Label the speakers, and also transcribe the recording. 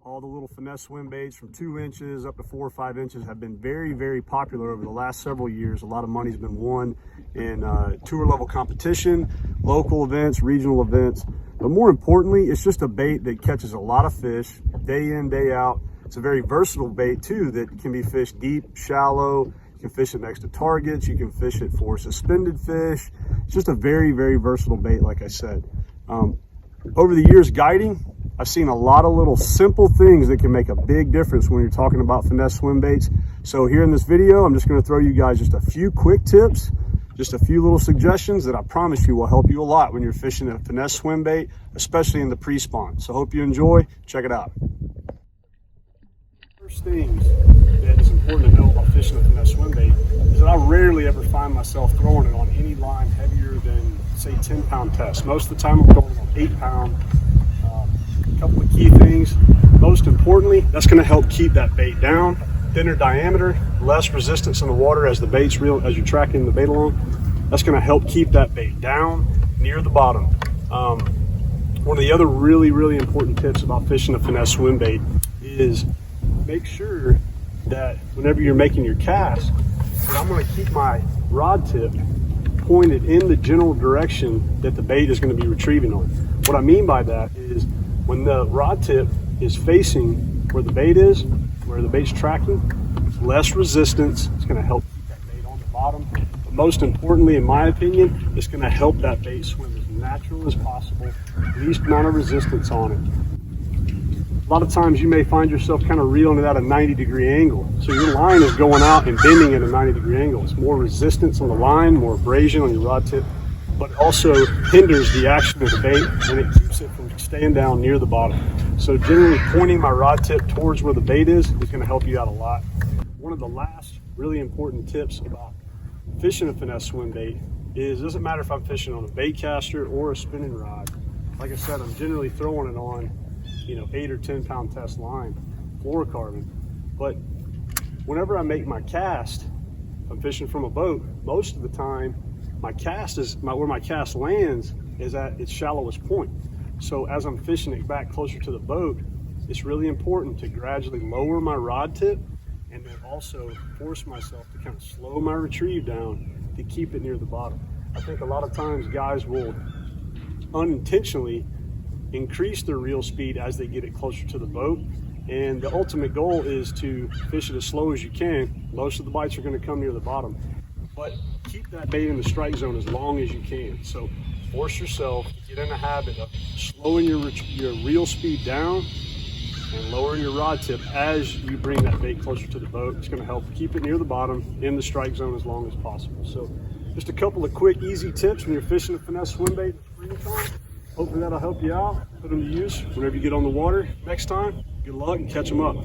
Speaker 1: All the little finesse swim baits from 2 inches up to 4 or 5 inches have been very, very popular over the last several years. A lot of money's been won in tour level competition, local events, regional events. But more importantly, it's just a bait that catches a lot of fish day in, day out. It's a very versatile bait too that can be fished deep, shallow. You can fish it next to targets. You can fish it for suspended fish. It's just a very, very versatile bait, like I said. Over the years guiding, I've seen a lot of little simple things that can make a big difference when you're talking about finesse swim baits. So here in this video, I'm just going to throw you guys just a few quick tips, just a few little suggestions that I promise you will help you a lot when you're fishing a finesse swim bait, especially in the pre-spawn. So hope you enjoy. Check it out. First things that is important to know about fishing a finesse swim bait is that I rarely ever find myself throwing it on any line heavier than, say, 10-pound test. Most of the time I'm throwing it on 8-pound. A couple of key things. Most importantly, that's going to help keep that bait down. Thinner diameter, less resistance in the water as the bait's real, as you're tracking the bait along. That's going to help keep that bait down near the bottom. One of the other really, really important tips about fishing a finesse swim bait is make sure that whenever you're making your cast, that I'm going to keep my rod tip pointed in the general direction that the bait is going to be retrieving on. What I mean by that is when the rod tip is facing where the bait is, where the bait's tracking, less resistance. It's going to help keep that bait on the bottom. But most importantly, in my opinion, it's going to help that bait swim as natural as possible, least amount of resistance on it. A lot of times you may find yourself kind of reeling it at a 90-degree angle. So your line is going out and bending at a 90-degree angle. It's more resistance on the line, more abrasion on your rod tip, but it also hinders the action of the bait and it keeps it from staying down near the bottom. So generally pointing my rod tip towards where the bait is going to help you out a lot. One of the last really important tips about fishing a finesse swim bait is it doesn't matter if I'm fishing on a bait caster or a spinning rod. Like I said, I'm generally throwing it on 8 or 10-pound test line, fluorocarbon. But whenever I make my cast, I'm fishing from a boat, most of the time my cast is where my cast lands is at its shallowest point. So as I'm fishing it back closer to the boat, it's really important to gradually lower my rod tip and then also force myself to kind of slow my retrieve down to keep it near the bottom. I think a lot of times guys will unintentionally increase their reel speed as they get it closer to the boat, and the ultimate goal is to fish it as slow as you can. Most of the bites are going to come near the bottom, but keep that bait in the strike zone as long as you can. So force yourself to get in the habit of slowing your reel speed down and lowering your rod tip as you bring that bait closer to the boat. It's going to help keep it near the bottom in the strike zone as long as possible. So just a couple of quick, easy tips when you're fishing a finesse swim bait in the springtime. Hopefully that'll help you out. Put them to use whenever you get on the water next time. Good luck and catch them up.